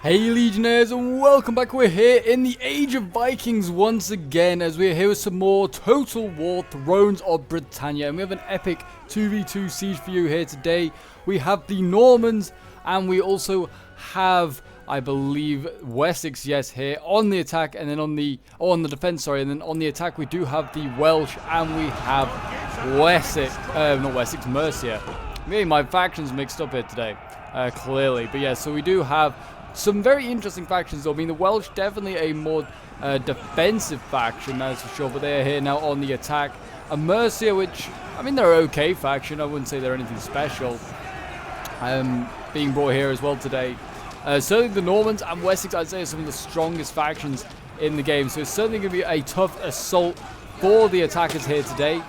Hey Legionnaires, and welcome back. We're here in the Age of Vikings once again, as we're here with some more Total War Thrones of Britannia, and we have an epic 2v2 siege for you here today. We have the Normans, and we also have, I believe, Wessex, yes, here on the attack, and then on the defense, sorry, and then on the attack we do have the Welsh, and we have Wessex, not Wessex, Mercia. I'm getting my factions mixed up here today, clearly, but yeah, so we do have some very interesting factions though. I mean, the Welsh definitely a more defensive faction, that's for sure, but they are here now on the attack. And Mercia, which, I mean, they're an okay faction, I wouldn't say they're anything special, being brought here as well today. Certainly the Normans and Wessex, I'd say, are some of the strongest factions in the game, so it's certainly going to be a tough assault for the attackers here today.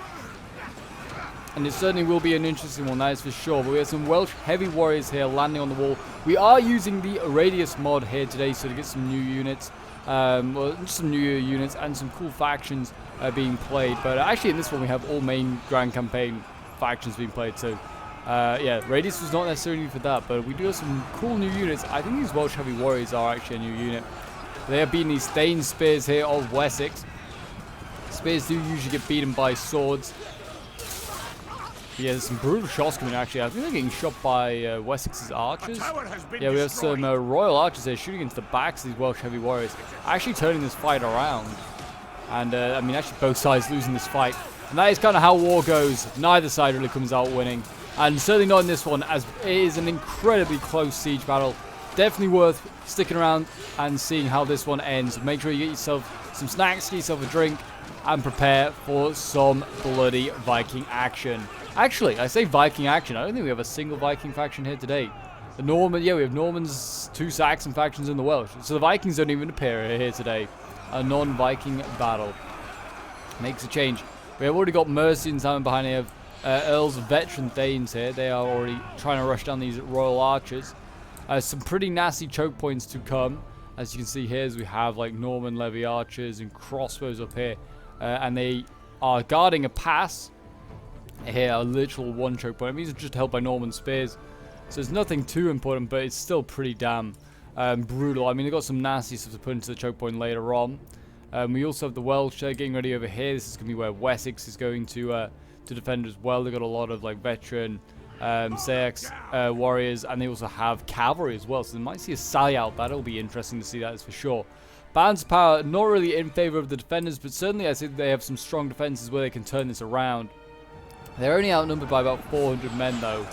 And it certainly will be an interesting one, that is for sure. But we have some Welsh heavy warriors here landing on the wall. We are using the Radius mod here today, so to get some new units. Well, just some new units and some cool factions being played. But actually in this one we have all main Grand Campaign factions being played too. Yeah, Radius was not necessarily for that, but we do have some cool new units. I think these Welsh heavy warriors are actually a new unit. They have beaten these Thane spears here of Wessex. Spears do usually get beaten by swords. Yeah, there's some brutal shots coming actually. I think they're getting shot by Wessex's archers. Yeah, we have some royal archers here shooting into the backs of these Welsh heavy warriors. Actually turning this fight around. And, I mean, actually both sides losing this fight. And that is kind of how war goes. Neither side really comes out winning. And certainly not in this one, as it is an incredibly close siege battle. Definitely worth sticking around and seeing how this one ends. Make sure you get yourself some snacks, get yourself a drink, and prepare for some bloody Viking action. Actually, I say Viking action. I don't think we have a single Viking faction here today. The Norman, yeah, we have Normans, 2 Saxon factions, and the Welsh. So the Vikings don't even appear here today. A non-Viking battle makes a change. We have already got Mercians down behind here. Earls, veteran Thanes here. They are already trying to rush down these royal archers. Some pretty nasty choke points to come. As you can see here, as we have like Norman levy archers and crossbows up here, and they are guarding a pass. Here, a literal one choke point. I mean, these are just held by Norman spears, so it's nothing too important, but it's still pretty damn brutal. I mean, they've got some nasty stuff to put into the choke point later on. We also have the Welsh getting ready over here. This is going to be where Wessex is going to defend as well. They've got a lot of like veteran Sax warriors, and they also have cavalry as well, so they might see a sally out. That'll be interesting to see, that is for sure. Balance of power, not really in favor of the defenders, but certainly I think they have some strong defenses where they can turn this around. They're only outnumbered by about 400 men though.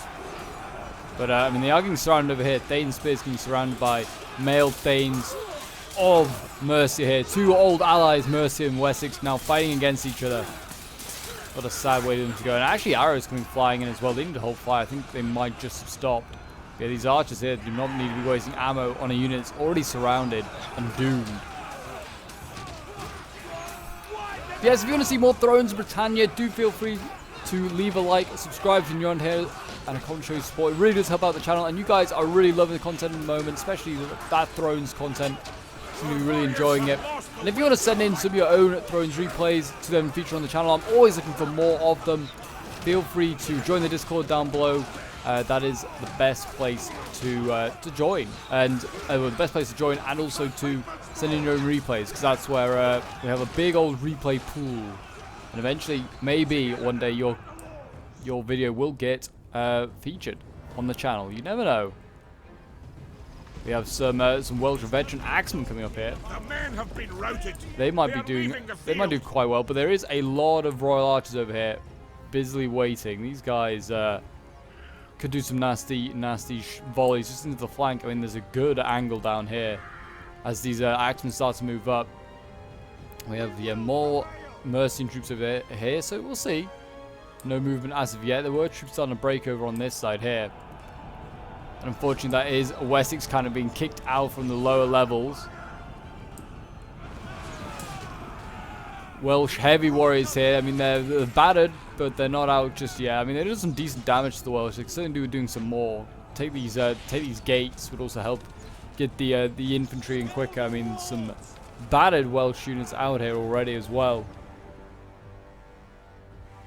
But I mean, they are getting surrounded over here. Thane spears getting surrounded by male Thanes of Mercia here. 2 old allies, Mercia and Wessex, now fighting against each other. What a sad way for them to go. And actually arrows coming flying in as well. They need to hold fire. I think they might just have stopped. Yeah, these archers here do not need to be wasting ammo on a unit that's already surrounded and doomed. Yes, if you want to see more Thrones of Britannia, do feel free to leave a like, subscribe if you're new on here, and a comment show your support. It really does help out the channel, and you guys are really loving the content at the moment, especially that Thrones content. Seem to be really enjoying it. And if you want to send in some of your own Thrones replays to them feature on the channel, I'm always looking for more of them. Feel free to join the Discord down below. That is the best place to join, and the best place to join, and also to send in your own replays, because that's where we have a big old replay pool. And eventually, maybe one day your video will get featured on the channel. You never know. We have some Welsh veteran axemen coming up here. The men have been routed. They might do quite well, but there is a lot of royal archers over here, busily waiting. These guys could do some nasty volleys just into the flank. I mean, there's a good angle down here as these axemen start to move up. We have more Mercian troops over here, so we'll see. No movement as of yet. There were troops starting to break over on this side here. And unfortunately, that is Wessex kind of being kicked out from the lower levels. Welsh heavy warriors here. I mean, they're battered, but they're not out just yet. I mean, they did some decent damage to the Welsh. They certainly do doing some more. Take these gates would also help get the infantry in quicker. I mean, some battered Welsh units out here already as well.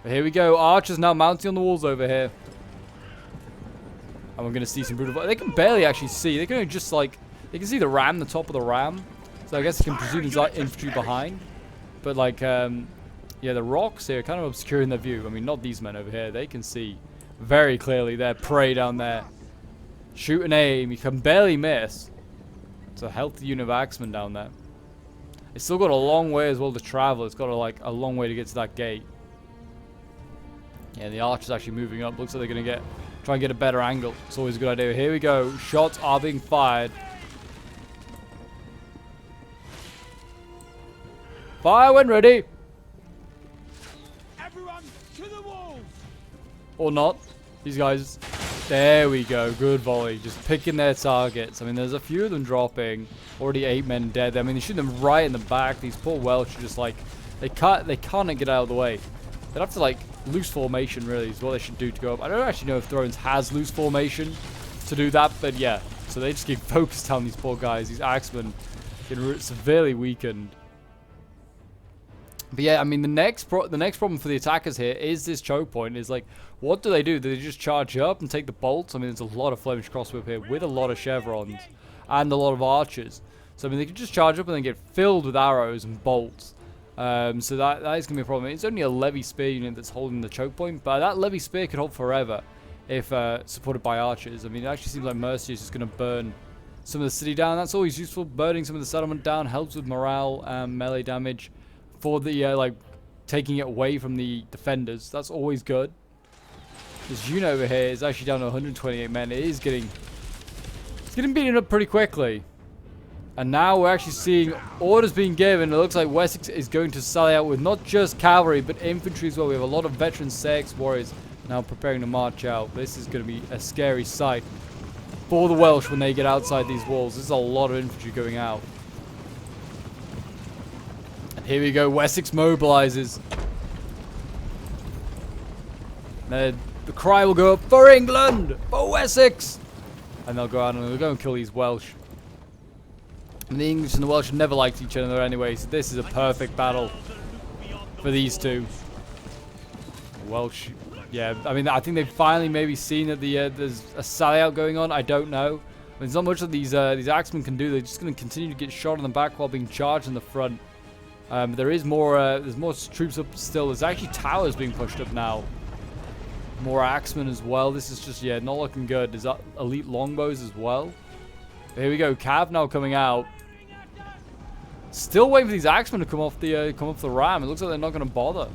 But here we go. Archers now mounting on the walls over here. And we're going to see some brutal... They can barely actually see. They can only just, like, You can see the ram, the top of the ram. So I guess you can presume there's like infantry behind. But like, yeah, the rocks here are kind of obscuring their view. I mean, not these men over here. They can see very clearly their prey down there. Shoot and aim. You can barely miss. It's a healthy unit of axemen down there. It's still got a long way as well to travel. It's got a long way to get to that gate. Yeah, the archer's actually moving up. Looks like they're going to try and get a better angle. It's always a good idea. Here we go. Shots are being fired. Fire when ready. Everyone to the walls. Or not. These guys. There we go. Good volley. Just picking their targets. I mean, there's a few of them dropping. Already 8 men dead. I mean, they shoot them right in the back. These poor Welsh are just like, they can't get out of the way. They'd have to like loose formation really is what they should do to go up. I don't actually know if Thrones has loose formation to do that, but yeah. So they just get focused on these poor guys. These axemen get severely weakened. But yeah, I mean, the next problem for the attackers here is this choke point. Is like, what do? Do they just charge up and take the bolts? I mean, there's a lot of Flemish crossbow here with a lot of chevrons and a lot of archers. So I mean, they could just charge up and then get filled with arrows and bolts. So that is going to be a problem. It's only a levy spear unit that's holding the choke point, but that levy spear could hold forever if supported by archers. I mean, it actually seems like Mercia is just going to burn some of the city down. That's always useful. Burning some of the settlement down helps with morale and melee damage for the like taking it away from the defenders. That's always good. This unit over here is actually down to 128 men. It's getting beaten up pretty quickly. And now we're actually seeing orders being given. It looks like Wessex is going to sally out with not just cavalry, but infantry as well. We have a lot of veteran Sex warriors now preparing to march out. This is going to be a scary sight for the Welsh when they get outside these walls. There's a lot of infantry going out. And here we go. Wessex mobilizes. The cry will go up, for England! For Wessex! And they'll go out and they'll go and kill these Welsh. And the English and the Welsh never liked each other anyway, so this is a perfect battle for these two. Welsh, yeah, I mean, I think they've finally maybe seen that there's a sally out going on. I don't know. I mean, there's not much that these axemen can do. They're just going to continue to get shot in the back while being charged in the front. There is more. There's more troops up still. There's actually towers being pushed up now. More axemen as well. This is just not looking good. There's elite longbows as well. But here we go. Cav now coming out. Still waiting for these axemen to come off the ram. It looks like they're not going to bother.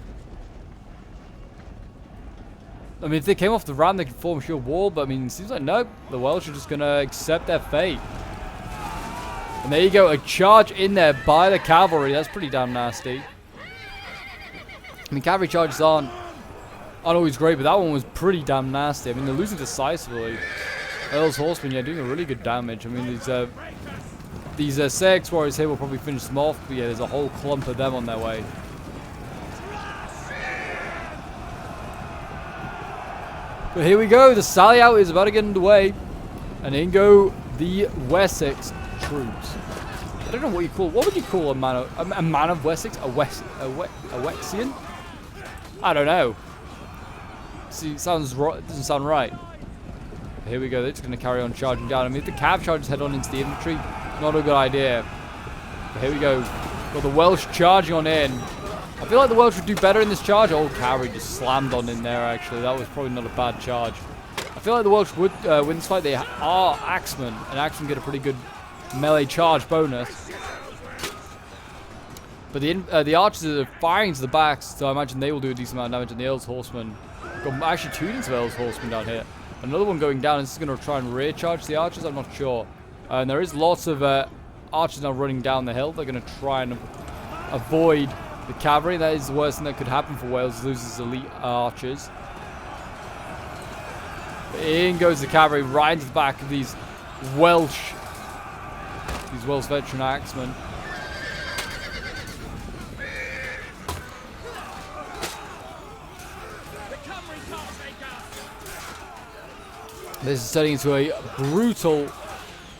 I mean, if they came off the ram, they could form a shield wall. But I mean, it seems like nope. The Welsh are just going to accept their fate. And there you go. A charge in there by the cavalry. That's pretty damn nasty. I mean, cavalry charges aren't always great, but that one was pretty damn nasty. I mean, they're losing decisively. Earl's horsemen, doing a really good damage. I mean, these Sex warriors here will probably finish them off, but there's a whole clump of them on their way. But here we go. The sally out is about to get underway, and in go the Wessex troops. I don't know what you call. What would you call a man of Wessex? A Wexian? I don't know. See, doesn't sound right. Here we go. They're just going to carry on charging down. I mean, if the cav charges head on into the infantry, not a good idea. But here we go. Got the Welsh charging on in. I feel like the Welsh would do better in this charge. Oh, cavalry just slammed on in there, actually. That was probably not a bad charge. I feel like the Welsh would win this fight. They are axemen, and axemen get a pretty good melee charge bonus. But the archers are firing to the backs, so I imagine they will do a decent amount of damage. And the Earl's horsemen got actually 2 units of Earl's horsemen down here. Another one going down, and this is going to try and rear charge the archers. I'm not sure. And there is lots of archers now running down the hill. They're going to try and avoid the cavalry. That is the worst thing that could happen for Wales, loses elite archers. But in goes the cavalry right into the back of these Welsh veteran axemen. This is turning into a brutal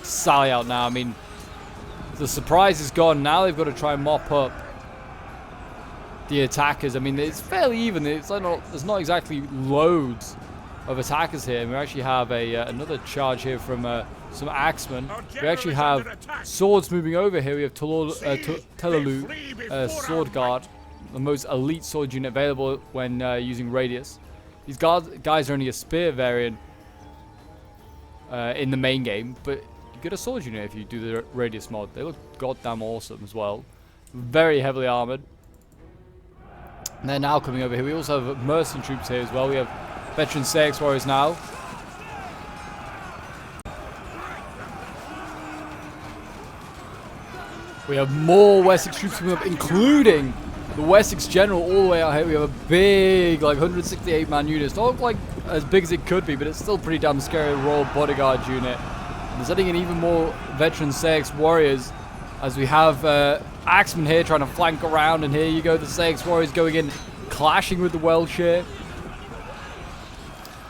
sally out now. I mean, the surprise is gone. Now they've got to try and mop up the attackers. I mean, it's fairly even. It's like there's not exactly loads of attackers here. And we actually have another charge here from some axemen. We actually have swords moving over here. We have Telalu, sword guard, the most elite sword unit available when using radius. These guys are only a spear variant in the main game, but you get a sword unit if you do the radius mod. They look goddamn awesome as well. Very heavily armored. And they're now coming over here. We also have mercenary troops here as well. We have veteran Wessex warriors now. We have more Wessex troops coming up, including the Wessex general all the way out here. We have a big, like, 168-man unit. It's not like as big as it could be, but it's still pretty damn scary. Royal bodyguard unit. We're setting in even more veteran Wessex warriors as we have axemen here trying to flank around. And here you go, the Wessex warriors going in, clashing with the Welsh here.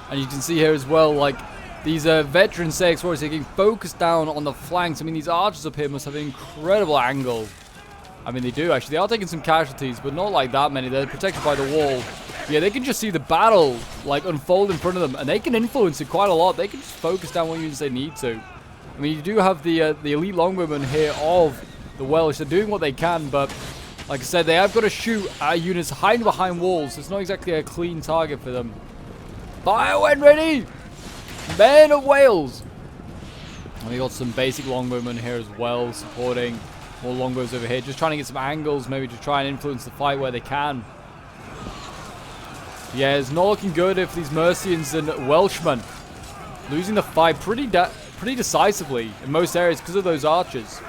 And you can see here as well, like, these veteran Wessex warriors are getting focused down on the flanks. I mean, these archers up here must have an incredible angle. I mean, they do, actually. They are taking some casualties, but not like that many. They're protected by the wall. Yeah, they can just see the battle, like, unfold in front of them, and they can influence it quite a lot. They can just focus down what units they need to. I mean, you do have the elite longbowmen here of the Welsh. They're doing what they can, but, like I said, they have got to shoot at units hiding behind walls. It's not exactly a clean target for them. Fire when ready! Men of Wales! And we got some basic longbowmen here as well, supporting more longbows over here. Just trying to get some angles, maybe to try and influence the fight where they can. Yeah, it's not looking good if these Mercians and Welshmen losing the fight pretty decisively in most areas because of those archers.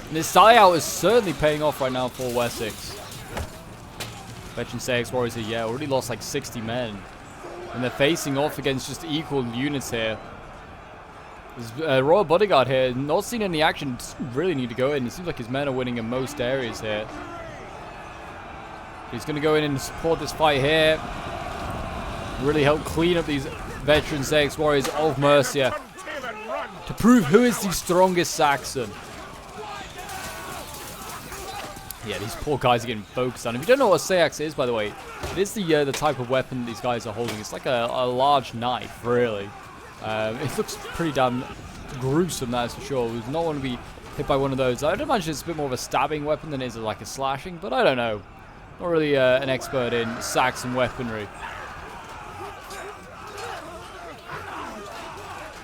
And this sally out is certainly paying off right now for Wessex. Veteran Wessex warriors here, yeah, already lost like 60 men. And they're facing off against just equal units here. There's Royal Bodyguard here, not seen any action, doesn't really need to go in. It seems like his men are winning in most areas here. He's going to go in and support this fight here. Really help clean up these veteran Wessex warriors of Mercia to prove who is the strongest Saxon. Yeah, these poor guys are getting focused on. If you don't know what a seax is, by the way, it is the type of weapon these guys are holding. It's like a large knife, really. It looks pretty damn gruesome, that's for sure. We do not want to be hit by one of those. I'd imagine it's a bit more of a stabbing weapon than it is like a slashing, but I don't know. Not really an expert in Saxon weaponry.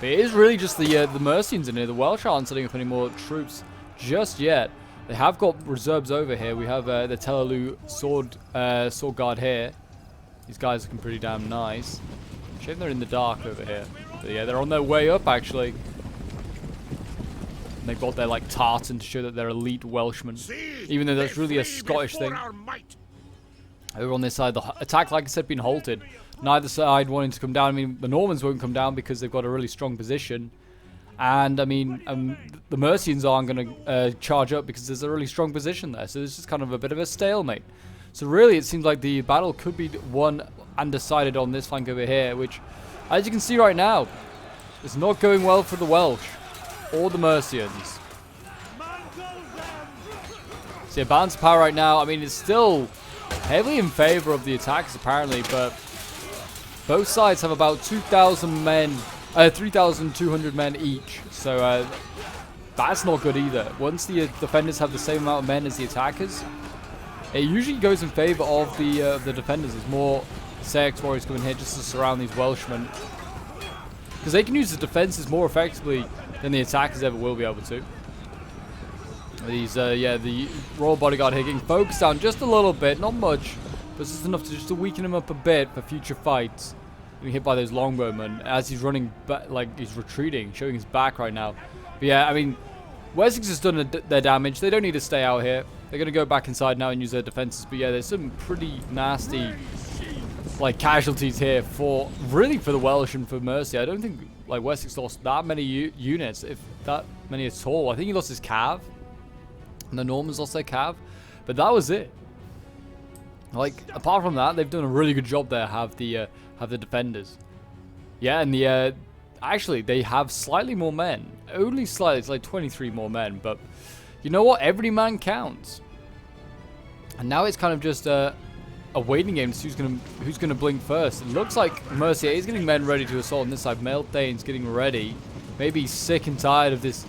But it is really just the Mercians in here. The Welsh aren't setting up any more troops just yet. They have got reserves over here. We have the Telalu sword guard here. These guys are looking pretty damn nice. Shame they're in the dark over here. But yeah, they're on their way up actually. And they've got their like tartan to show that they're elite Welshmen. Even though that's really a Scottish thing. Over on this side, the attack, like I said, been halted. Neither side wanting to come down. I mean, the Normans won't come down because they've got a really strong position. And, I mean, the Mercians aren't going to charge up because there's a really strong position there. So there's just kind of a bit of a stalemate. So really, it seems like the battle could be won and decided on this flank over here, which, as you can see right now, is not going well for the Welsh or the Mercians. So yeah, balance of power right now, I mean, it's still heavily in favor of the attackers, apparently, but both sides have about 2,000 men... 3,200 men each, so that's not good either. Once the defenders have the same amount of men as the attackers, it usually goes in favor of the defenders. There's more Wessex warriors coming here just to surround these Welshmen, because they can use the defenses more effectively than the attackers ever will be able to. These, yeah, the Royal Bodyguard here getting focused down just a little bit, not much, but just enough to weaken him up a bit for future fights. Being hit by those longbowmen as he's running back, like he's retreating, showing his back right now. But yeah, I mean, Wessex has done their damage. They don't need to stay out here. They're going to go back inside now and use their defenses. But yeah, there's some pretty nasty, like, casualties here for the Welsh and for Mercia. I don't think, like, Wessex lost that many units, if that many at all. I think he lost his cav, and the Normans lost their cav, but that was it. Like, apart from that, they've done a really good job there. Have the defenders. Yeah, and actually, they have slightly more men. Only slightly. It's like 23 more men. But you know what? Every man counts. And now it's kind of just a waiting game to see who's gonna blink first. It looks like Mercier is getting men ready to assault on this side. Meltane's getting ready. Maybe he's sick and tired of this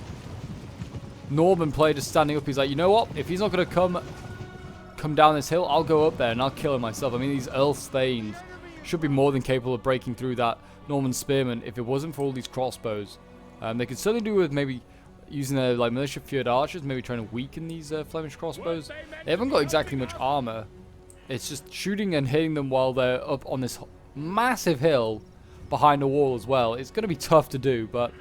Norman player just standing up. He's like, you know what? If he's not gonna come down this hill, I'll go up there and I'll kill him myself. I mean, these Earl Thanes should be more than capable of breaking through that Norman spearman if it wasn't for all these crossbows. They could certainly do with maybe using their like militia fjord archers, maybe trying to weaken these Flemish crossbows. They haven't got exactly much armor. It's just shooting and hitting them while they're up on this massive hill behind a wall as well. It's going to be tough to do, but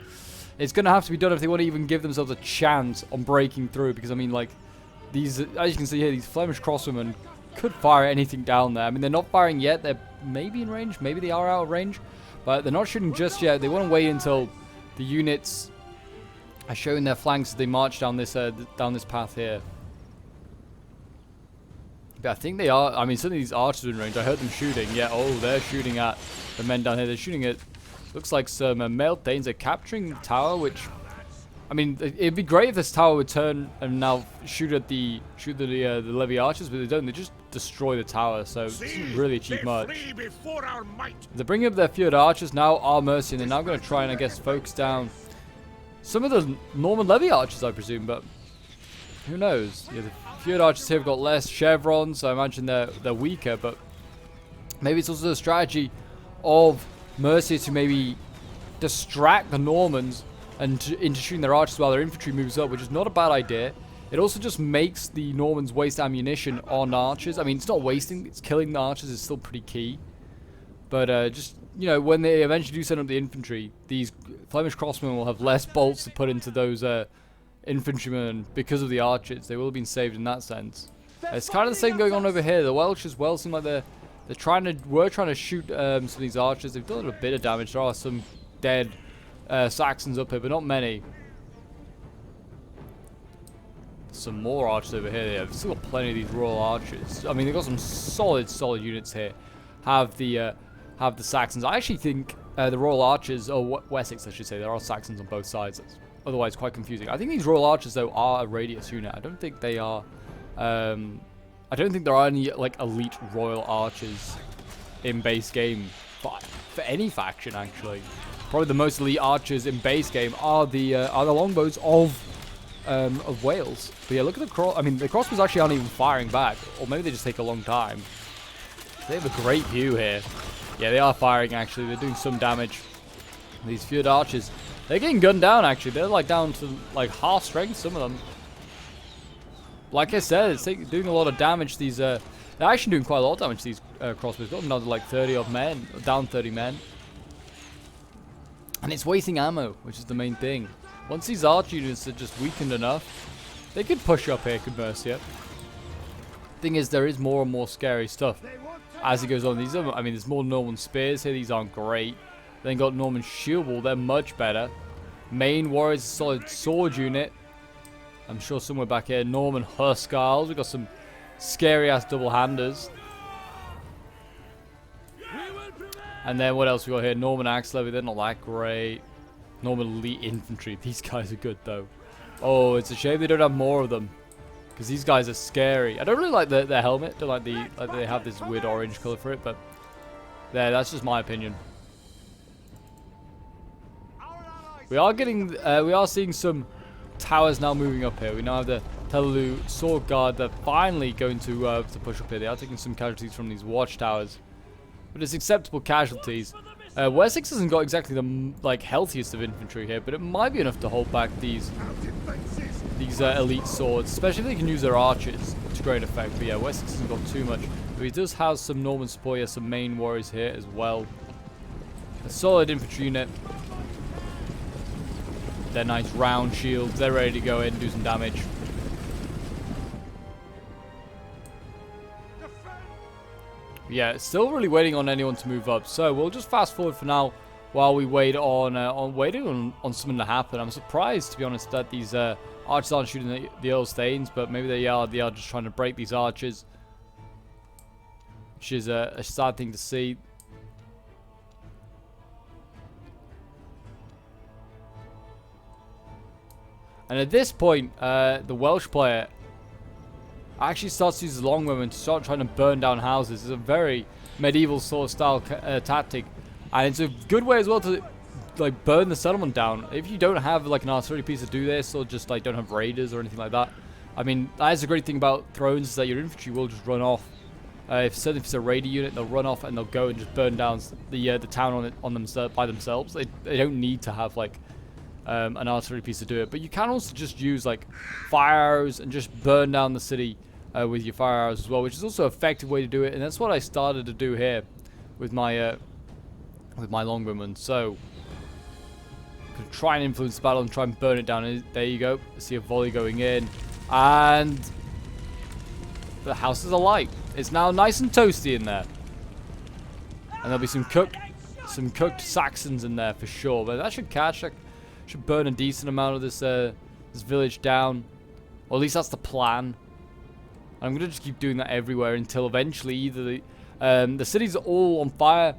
it's going to have to be done if they want to even give themselves a chance on breaking through. Because, I mean, like, these, as you can see here, these Flemish crossbowmen could fire anything down there. I mean, they're not firing yet. They're maybe in range. Maybe they are out of range. But they're not shooting just yet. They want to wait until the units are showing their flanks as they march down this path here. But I think they are. I mean, certainly these archers are in range. I heard them shooting. Yeah, oh, they're shooting at the men down here. They're shooting at, looks like some male Danes are capturing the tower, which, I mean, it'd be great if this tower would turn and now shoot at the levy archers, but they don't. They just destroy the tower, so it's really a cheap march. They're bringing up their fjord archers now, our mercy, and they're now going to try and, I guess, focus down some of the Norman levy archers, I presume, but who knows? Yeah, the fjord archers here have got less chevrons, so I imagine they're weaker, but maybe it's also a strategy of Mercia to maybe distract the Normans and into shooting their archers while their infantry moves up, which is not a bad idea. It also just makes the Normans waste ammunition on archers. I mean, it's not wasting, it's killing the archers is still pretty key. But just, you know, when they eventually do send up the infantry, these Flemish crossmen will have less bolts to put into those infantrymen because of the archers. They will have been saved in that sense. It's kind of the same going on over here. The Welsh as well seem like they're trying to shoot some of these archers. They've done a bit of damage. There are some dead Saxons up here, but not many. Some more archers over here. They've still got plenty of these royal archers. I mean, they've got some solid units here. Have the Saxons. I actually think the royal archers, or Wessex, I should say, there are Saxons on both sides. That's otherwise quite confusing. I think these royal archers though are a radius unit. I don't think they are. I don't think there are any like elite royal archers in base game for any faction actually. Probably the most elite archers in base game are the longbows of Wales. But yeah, look at the crossbows actually aren't even firing back, or maybe they just take a long time. They have a great view here. Yeah, they are firing actually. They're doing some damage. These fjord archers, they're getting gunned down actually. They're like down to like half strength, some of them. Like I said, it's doing a lot of damage. These they're actually doing quite a lot of damage. These crossbows got them down to like 30 odd men, down 30 men, and it's wasting ammo, which is the main thing. Once these archer units are just weakened enough, they could push up here, could Mercia. Thing is, there is more and more scary stuff as it goes on. These are, I mean, there's more Norman spears here. These aren't great. Then got Norman shield wall. They're much better. Main warriors, solid sword unit. I'm sure somewhere back here, Norman Huscarls. We've got some scary-ass double-handers. And then what else we got here? Norman Axe Levy. They're not that great. Norman Elite Infantry. These guys are good, though. Oh, it's a shame they don't have more of them. Because these guys are scary. I don't really like their helmet. Don't like they have this weird orange color for it, but there, that's just my opinion. We are seeing some towers now moving up here. We now have the Telelu Sword Guard. They're finally going to push up here. They are taking some casualties from these watchtowers, but it's acceptable casualties. Wessex hasn't got exactly the healthiest of infantry here, but it might be enough to hold back these elite swords, especially if they can use their archers to great effect. But yeah, Wessex hasn't got too much. But he does have some Norman support. He has some main warriors here as well. A solid infantry unit. They're nice round shields. They're ready to go in and do some damage. Yeah, still really waiting on anyone to move up. So we'll just fast forward for now while we wait on waiting on something to happen. I'm surprised, to be honest, that these archers aren't shooting the Earl Thanes, but maybe they are just trying to break these archers, which is a sad thing to see. And at this point, the Welsh player actually starts to use his longbowmen to start trying to burn down houses. It's a very medieval sort of style tactic, and it's a good way as well to like burn the settlement down. If you don't have like an artillery piece to do this, or just like don't have raiders or anything like that, I mean, that's a great thing about thrones, is that your infantry will just run off. If it's a raider unit, they'll run off and they'll go and just burn down the town by themselves. They don't need to have like an artillery piece to do it. But you can also just use like fire arrows and just burn down the city with your fire arrows as well, which is also an effective way to do it. And that's what I started to do here with my longbowmen. So gonna try and influence the battle and try and burn it down. And there you go. I see a volley going in, and the house is alight. It's now nice and toasty in there, and there'll be some cooked Saxons in there for sure. But that should catch. That should burn a decent amount of this village down, or at least that's the plan. And I'm gonna just keep doing that everywhere until eventually either the cities are all on fire,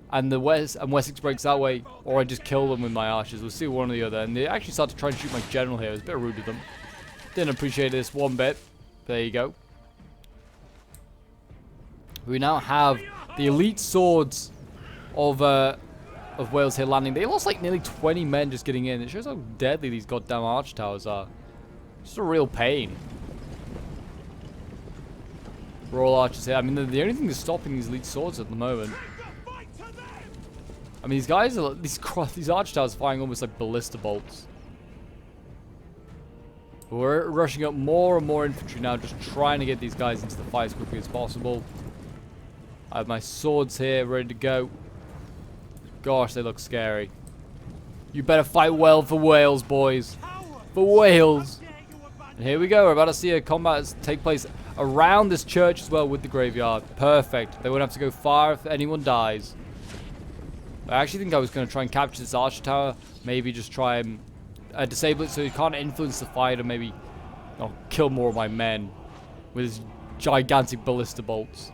and Wessex breaks that way, or I just kill them with my archers. We'll see one or the other. And they actually start to try and shoot my general here. It was a bit rude of them. Didn't appreciate this one bit. There you go. We now have the elite swords of Wales here landing. They lost like nearly 20 men just getting in. It shows how deadly these goddamn arch towers are. Just a real pain. Royal archers here. I mean, the only thing that's stopping these elite swords at the moment. I mean, these guys are these arch towers are firing almost like ballista bolts. We're rushing up more and more infantry now, just trying to get these guys into the fight as quickly as possible. I have my swords here ready to go. Gosh, they look scary. You better fight well for Wales, boys. For Wales. And here we go. We're about to see a combat take place around this church as well with the graveyard. Perfect. They won't have to go far if anyone dies. I actually think I was going to try and capture this archer tower. Maybe just try and disable it so you can't influence the fight, or maybe kill more of my men with his gigantic ballista bolts.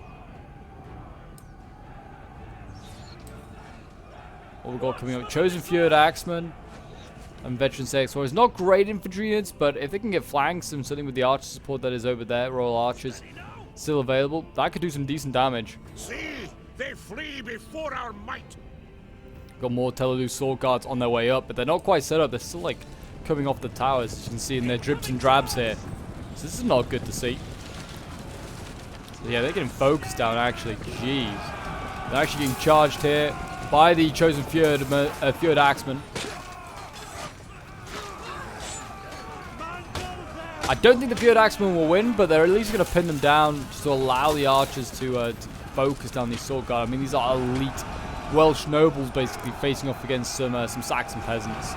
What we've got coming up: Chosen Fjord Axemen and Veteran Sex Warriors. Not great infantry units, but if they can get flanks and something with the archer support that is over there, Royal Archers still available, that could do some decent damage. See, they flee before our might. Got more Telelu sword guards on their way up, but they're not quite set up. They're still like coming off the towers, as you can see in their drips and drabs here. So this is not good to see. So yeah, they're getting focused down actually. Jeez. They're actually getting charged here by the Chosen Fjord Axemen. I don't think the Fjord Axemen will win, but they're at least going to pin them down just to allow the archers to focus down these sword guards. I mean, these are elite Welsh nobles basically facing off against some Saxon peasants.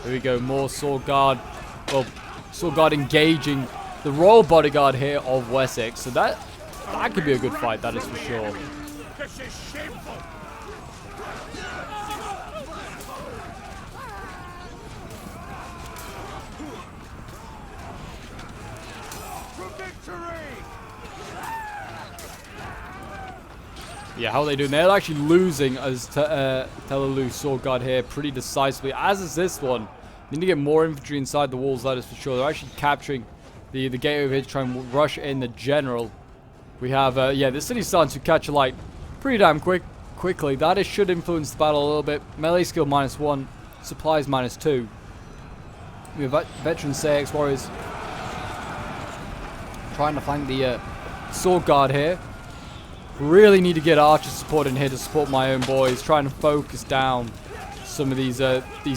Here we go, more sword guard. Well, sword guard engaging the royal bodyguard here of Wessex. So that could be a good fight, that is for sure. This is shameful. For victory! Yeah, how are they doing? They're actually losing as Telelu sword guard here pretty decisively, as is this one. They need to get more infantry inside the walls, that is for sure. They're actually capturing the gate over here to try and rush in the general. We have, yeah, this city's starting to catch a light pretty damn quickly. That should influence the battle a little bit. Melee skill -1, supplies -2. We have veteran Sex Warriors trying to flank the sword guard here. Really need to get archer support in here to support my own boys, trying to focus down some of these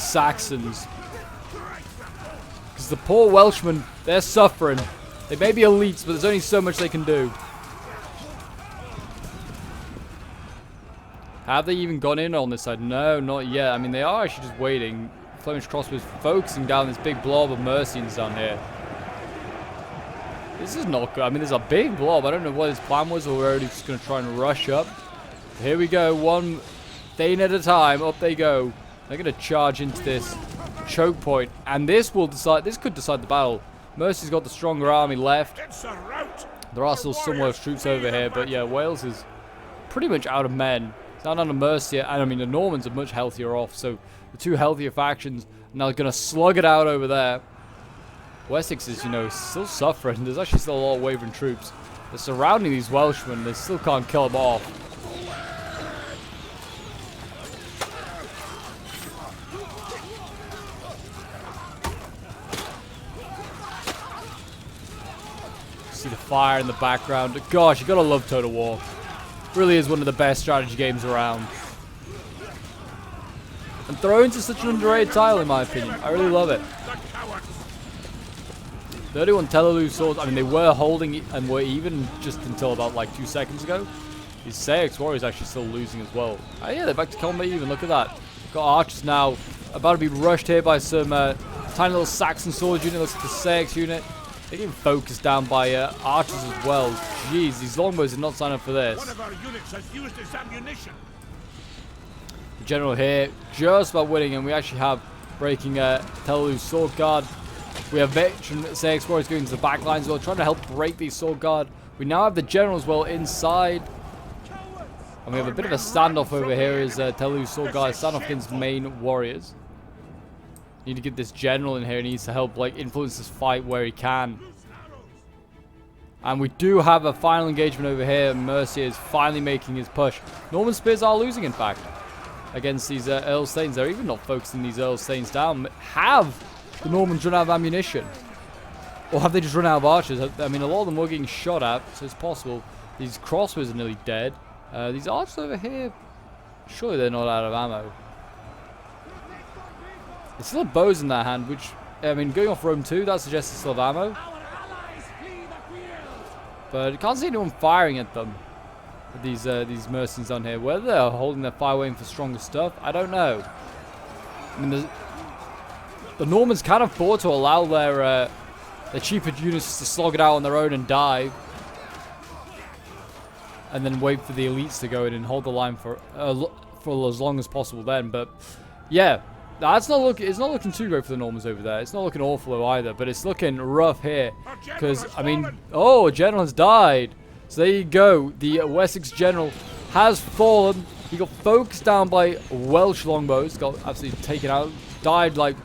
Saxons. Because the poor Welshmen, they're suffering. They may be elites, but there's only so much they can do. Have they even gone in on this side? No, not yet. I mean, they are actually just waiting. Flemish crossbows focusing down this big blob of Mercians down here. This is not good. I mean, there's a big blob. I don't know what his plan was, or we're already just going to try and rush up. Here we go. One Thane at a time. Up they go. They're going to charge into this choke point, and this will decide. This could decide the battle. Mercy's got the stronger army left. There are still some Welsh troops over here, but yeah, Wales is pretty much out of men. It's not under Mercia, and I mean the Normans are much healthier off. So the two healthier factions are now going to slug it out over there. Wessex is, you know, still suffering. There's actually still a lot of wavering troops. They're surrounding these Welshmen. They still can't kill them off. See the fire in the background. Gosh, you gotta love Total War. Really is one of the best strategy games around. And Thrones is such an underrated title in my opinion. I really love it. 31 Telelu swords. I mean, they were holding and were even just until about like 2 seconds ago. These Saix warriors actually still losing as well. Oh yeah, they're back to combat even. Look at that. Got archers now about to be rushed here by some tiny little Saxon sword unit. Looks like the Saix unit. They're getting focused down by archers as well. Jeez, these longbows did not sign up for this. One of our units has used its ammunition. The general here just about winning, and we actually have breaking Telu's sword guard. We have veteran Saix warriors going to the back lines as well, trying to help break these sword guard. We now have the general as well inside. And we have a bit of a standoff over here as Telu's sword guard stand off against main warriors. Need to get this general in here. He needs to help like influence this fight where he can. And we do have a final engagement over here. Mercier is finally making his push. Norman spears are losing, in fact, against these Earl Stains. They're even not focusing these Earl Stains down. Have the Normans run out of ammunition? Or have they just run out of archers? I mean, a lot of them were getting shot at, so it's possible. These crossbows are nearly dead. These archers over here, surely they're not out of ammo. They still have bows in their hand, which, I mean, going off Rome 2, that suggests they still have ammo. But I can't see anyone firing at them. These mercenaries down here. Whether they're holding their fire waiting for stronger stuff, I don't know. I mean, the Normans can afford to allow their cheaper units to slog it out on their own and die. And then wait for the elites to go in and hold the line for as long as possible then. But, yeah. It's not looking too great for the Normans over there. It's not looking awful either, but it's looking rough here. Because, I mean, a general has died. So there you go. The Wessex general has fallen. He got focused down by Welsh longbows. Got absolutely taken out. Died like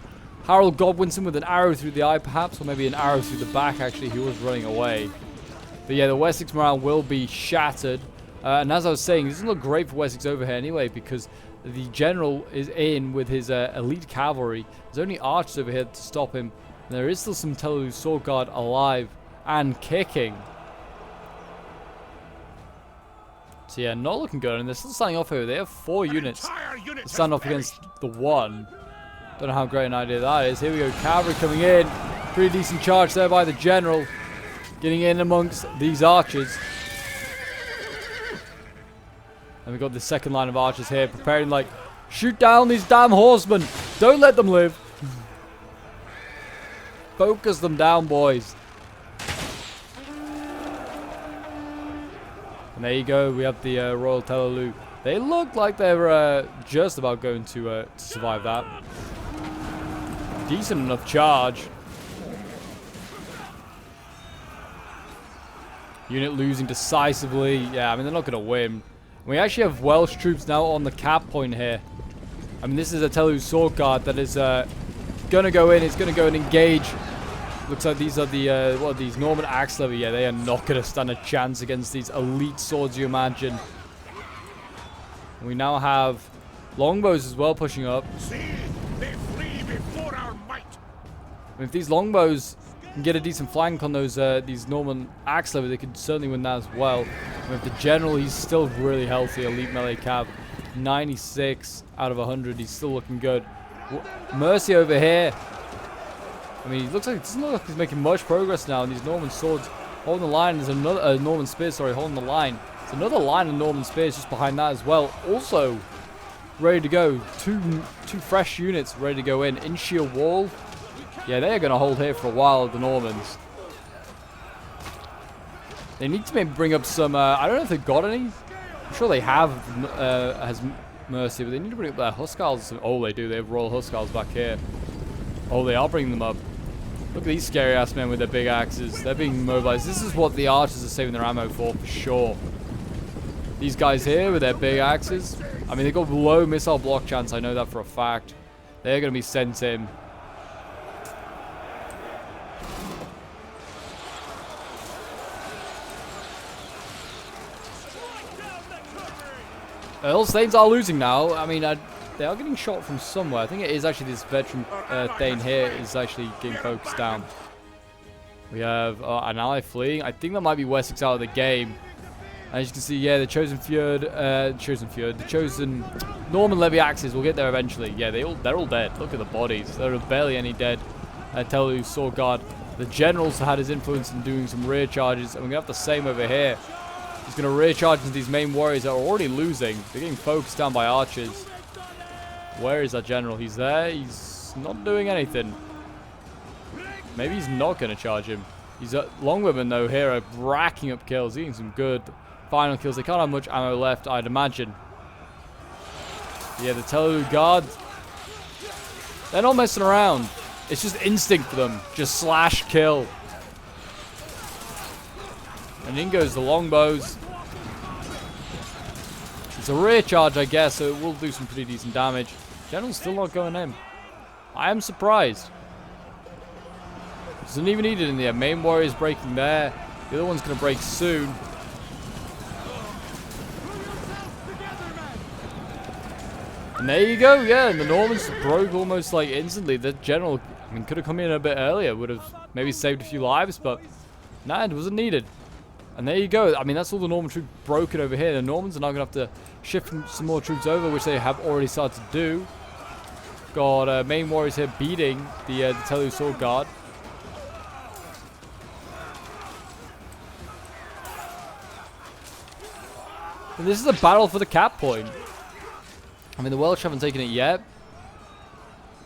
Harold Godwinson with an arrow through the eye, perhaps. Or maybe an arrow through the back, actually. He was running away. But yeah, the Wessex morale will be shattered. And as I was saying, it doesn't look great for Wessex over here anyway, because the general is in with his elite cavalry. There's only archers over here to stop him. And there is still some Telu's sword guard alive and kicking. So yeah, not looking good. And they're still standing off over. They have 4 units to stand off against the 1. Don't know how great an idea that is. Here we go, cavalry coming in. Pretty decent charge there by the general. Getting in amongst these archers. And we've got the second line of archers here preparing, like, shoot down these damn horsemen. Don't let them live. Focus them down, boys. And there you go. We have the Royal Telelu. They look like they're just about going to survive that. Decent enough charge. Unit losing decisively. Yeah, I mean, they're not going to win. We actually have Welsh troops now on the cap point here. I mean, this is a Telu's sword guard that is going to go in. It's going to go and engage. Looks like these are the, what are these? Norman axe lever. Yeah, they are not going to stand a chance against these elite swords, you imagine. And we now have longbows as well pushing up. See, they flee before our might. I mean, if these longbows can get a decent flank on those these Norman axe lever, they could certainly win that as well. And with the general, he's still really healthy. Elite melee cav, 96 out of 100. He's still looking good. Mercy over here. I mean, he looks like, it doesn't look like he's making much progress now. And these Norman swords holding the line. There's another Norman spear, sorry, holding the line. There's another line of Norman spears just behind that as well. Also ready to go. Two fresh units ready to go in shield wall. Yeah, they are going to hold here for a while, the Normans. They need to maybe bring up some, I don't know if they've got any. I'm sure they have, has Mercy, but they need to bring up their Huskarls. Oh, they do. They have Royal Huskarls back here. Oh, they are bringing them up. Look at these scary-ass men with their big axes. They're being mobilized. This is what the archers are saving their ammo for sure. These guys here with their big axes. I mean, they've got low missile block chance. I know that for a fact. They're going to be sent in. All Thanes are losing now. I mean, they are getting shot from somewhere. I think it is actually this veteran Thane here is actually getting focused down. We have an ally fleeing. I think that might be Wessex out of the game. As you can see, yeah, the chosen Norman Levy axes will get there eventually. Yeah, they're all dead. Look at the bodies. There are barely any dead. Tellu Sword Guard. The generals had his influence in doing some rear charges, and we're gonna have the same over here. He's gonna rear charge into these main warriors that are already losing. They're getting focused down by archers. Where is that general? He's there. He's not doing anything. Maybe he's not gonna charge him. He's Longwomen though here are racking up kills, getting some good final kills. They can't have much ammo left, I'd imagine. Yeah, the Tellu Guard, they're not messing around. It's just instinct for them. Just slash, kill. And in goes the longbows. It's a rear charge, I guess, so it will do some pretty decent damage. General's still not going in. I am surprised. Doesn't even need it in there. Main warrior's breaking there. The other one's going to break soon. And there you go, yeah, and the Normans broke almost like instantly. The general, I mean, could have come in a bit earlier, would have maybe saved a few lives, but nah, it wasn't needed. And there you go. I mean, that's all the Norman troops broken over here. The Normans are now going to have to shift some more troops over, which they have already started to do. Got main warriors here beating the Tellu Sword Guard. And this is a battle for the cap point. I mean, the Welsh haven't taken it yet,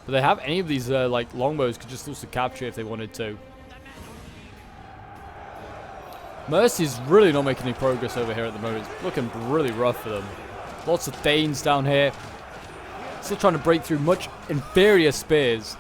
but they have any of these like longbows could just also capture if they wanted to. Mercy's really not making any progress over here at the moment. It's looking really rough for them. Lots of Thanes down here. Still trying to break through much inferior spears.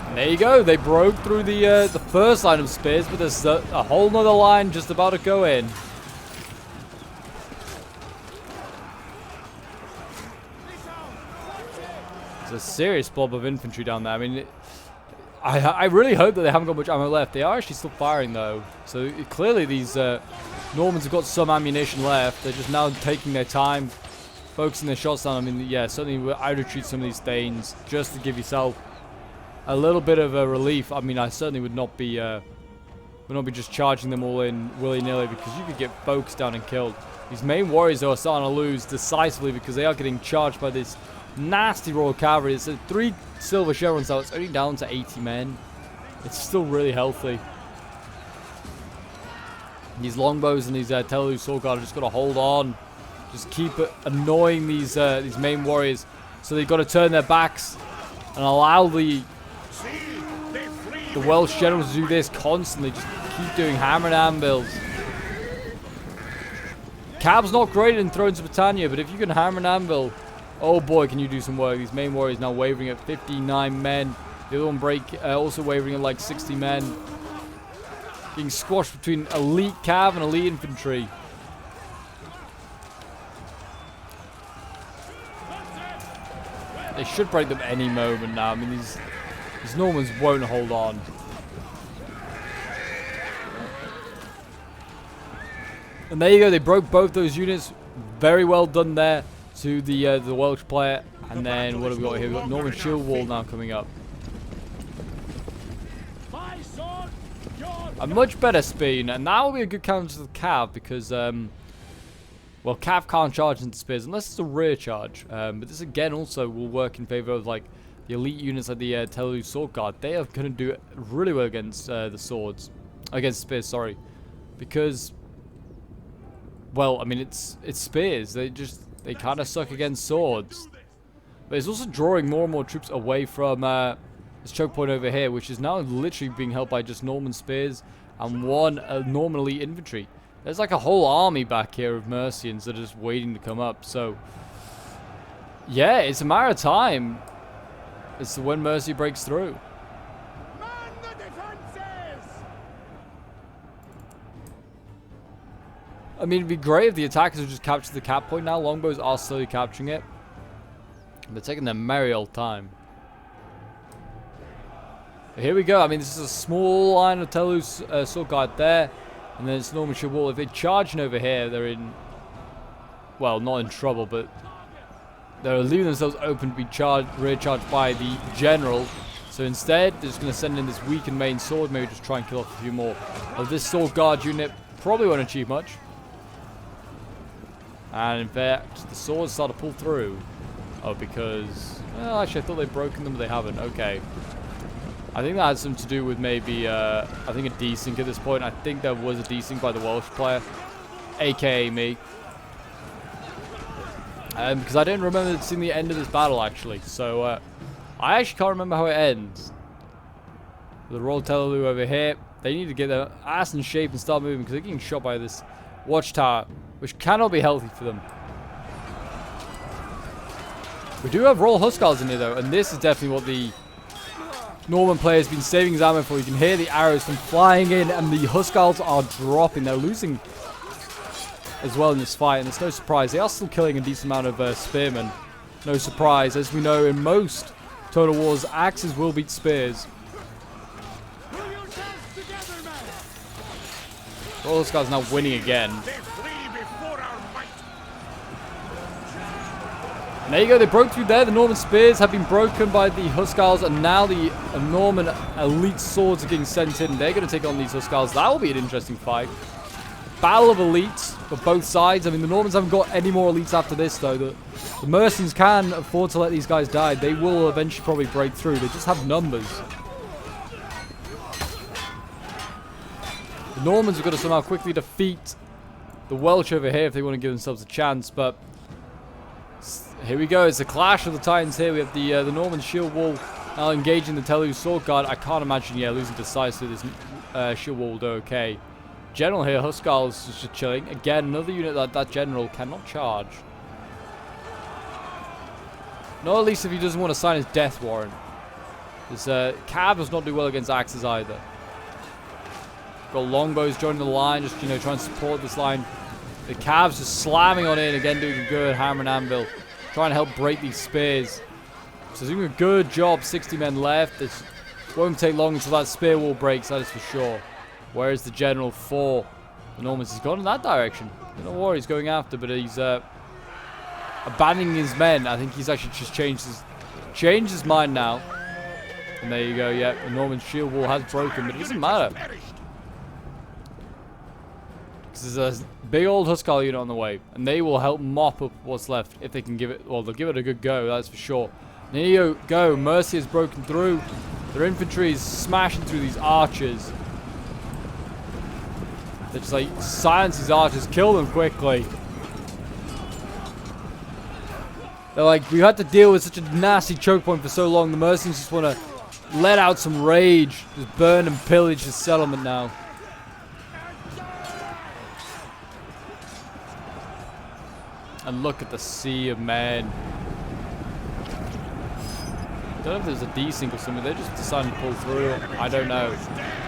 And there you go. They broke through the first line of spears, but there's a whole nother line just about to go in. There's a serious blob of infantry down there. I mean, I really hope that they haven't got much ammo left. They are actually still firing though, so clearly these Normans have got some ammunition left. They're just now taking their time, focusing their shots down. I mean, yeah, certainly I'd retreat some of these Thanes just to give yourself a little bit of a relief. I mean, I certainly would not be just charging them all in willy-nilly, because you could get focused down and killed. These main warriors though are starting to lose decisively because they are getting charged by this nasty Royal Cavalry. It's 3 silver chevrons now. It's only down to 80 men. It's still really healthy. These longbows and these Tellu Sword Guard are just got to hold on. Just keep annoying these main warriors. So they've got to turn their backs and allow the Welsh generals to do this constantly. Just keep doing hammer and anvils. Cab's not great in Thrones of Britannia, but if you can hammer and anvil, oh boy, can you do some work. These main warriors now wavering at 59 men. The other one also wavering at like 60 men. Being squashed between elite cav and elite infantry. They should break them any moment now. I mean, these Normans won't hold on. And there you go. They broke both those units. Very well done there to the Welsh player. And then what have we got here? We've got Norman Shield Wall now coming up. A much better speed, and that will be a good counter to the Cav, because well, Cav can't charge into spears unless it's a rear charge. But this again also will work in favor of like the elite units like the Tellu Sword Guard. They are going to do really well against the swords, against spears. Sorry, because well, I mean it's spears. They kind of suck against swords. But it's also drawing more and more troops away from this choke point over here, which is now literally being held by just Norman spears and one Norman elite infantry. There's like a whole army back here of Mercians that are just waiting to come up. So yeah, it's a matter of time as to when Mercy breaks through. Man the defenses! I mean, it'd be great if the attackers would just capture the cap point now. Longbows are slowly capturing it. They're taking their merry old time. But here we go. I mean, this is a small line of Telu's sword guard there. And then it's Norman shield wall. If they charge in over here, they're in... Well, not in trouble, but... They're leaving themselves open to be rear charged by the general. So instead, they're just going to send in this weakened main sword. Maybe just try and kill off a few more. This sword guard unit probably won't achieve much. And in fact, the swords start to pull through. Oh, because... Well, actually, I thought they'd broken them, but they haven't. Okay. I think that had something to do with maybe, I think a desync at this point. I think there was a desync by the Welsh player. A.K.A. me. Because I didn't remember seeing the end of this battle, actually. So, I actually can't remember how it ends. The Royal Telalu over here. They need to get their ass in shape and start moving, because they're getting shot by this watchtower, which cannot be healthy for them. We do have Royal Huskarls in here, though, and this is definitely what the Norman player has been saving his ammo for. You can hear the arrows from flying in, and the Huskarls are dropping. They're losing as well in this fight, and it's no surprise. They are still killing a decent amount of spearmen. No surprise. As we know, in most Total Wars, axes will beat spears. Royal Huskarls now winning again. And there you go, they broke through there. The Norman spears have been broken by the Huskarls, and now the Norman elite swords are getting sent in. They're going to take on these Huskarls. That will be an interesting fight. Battle of elites for both sides. I mean, the Normans haven't got any more elites after this, though. The Mercians can afford to let these guys die. They will eventually probably break through. They just have numbers. The Normans have got to somehow quickly defeat the Welsh over here if they want to give themselves a chance, but... Here we go, it's the clash of the titans here. We have the Norman shield wall now engaging the Telu sword guard. I can't imagine, losing decisively. This shield wall will do okay. General here, Huskarls is just chilling. Again, another unit that general cannot charge. Not at least if he doesn't want to sign his death warrant. This Cab does not do well against axes either. Got longbows joining the line, just, trying to support this line. The Cabs just slamming on in, again doing a good hammer and anvil. Trying to help break these spears. So doing a good job. 60 men left. This won't take long until that spear wall breaks, that is for sure. Where is the general for the Normans? He's gone in that direction. Don't know what he's going after, but he's abandoning his men. I think he's actually just changed his mind now. And there you go, yeah. The Norman shield wall has broken, but it doesn't matter. Because there's a big old Huskar unit on the way, and they will help mop up what's left if they can give it. Well, they'll give it a good go, that's for sure. And here you go. Mercia has broken through. Their infantry is smashing through these archers. They're just like, silence these archers, kill them quickly. They're like, we had to deal with such a nasty choke point for so long. The Mercians just want to let out some rage, just burn and pillage the settlement now. And look at the sea of men. I don't know if there's a desync or something. They're just deciding to pull through. I don't know.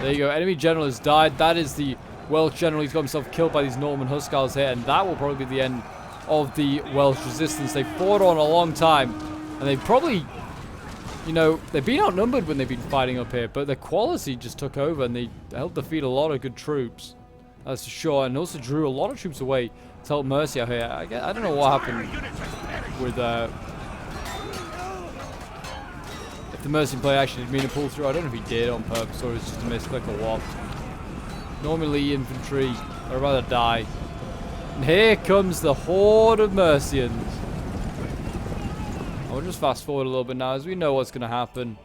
There you go. Enemy general has died. That is the Welsh general. He's got himself killed by these Norman Huskarls here. And that will probably be the end of the Welsh resistance. They fought on a long time. And they probably, they've been outnumbered when they've been fighting up here. But their quality just took over. And they helped defeat a lot of good troops. That's for sure. And also drew a lot of troops away to help Mercia here. I don't know what happened with if the Mercian player actually did mean to pull through. I don't know if he did on purpose or it was just a misclick or what. Normally infantry, I'd rather die. And here comes the horde of Mercians. I'll just fast forward a little bit now as we know what's going to happen.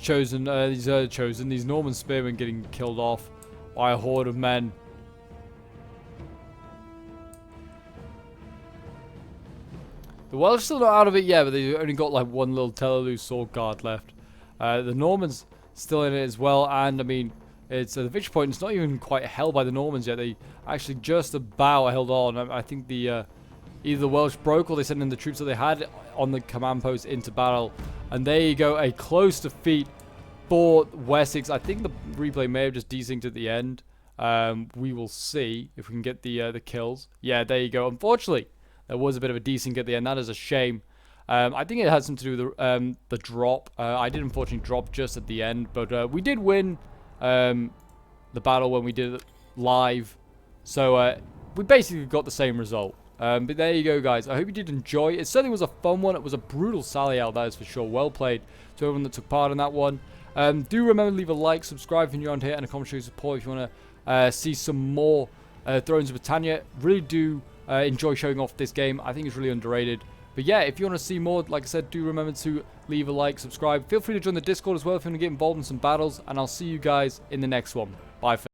These Norman spearmen getting killed off by a horde of men. The Welsh still not out of it yet, but they've only got like one little Telalu sword guard left. The Normans still in it as well, and I mean, it's the victory point. It's not even quite held by the Normans yet. They actually just about held on. I think either the Welsh broke or they sent in the troops that they had on the command post into battle. And there you go, a close defeat for Wessex. I think the replay may have just desynced at the end. We will see if we can get the kills. Yeah, there you go. Unfortunately, there was a bit of a desync at the end. That is a shame. I think it has something to do with the drop. I did unfortunately drop just at the end, but we did win the battle when we did it live. So we basically got the same result. But there you go, guys. I hope you did enjoy. It certainly was a fun one. It was a brutal sally out, that is for sure. Well played to everyone that took part in that one. Do remember to leave a like, subscribe if you're around here, and a comment showing support if you want to see some more Thrones of Britannia. Really do enjoy showing off this game. I think it's really underrated. But yeah, if you want to see more, like I said, do remember to leave a like, subscribe. Feel free to join the Discord as well if you want to get involved in some battles. And I'll see you guys in the next one. Bye for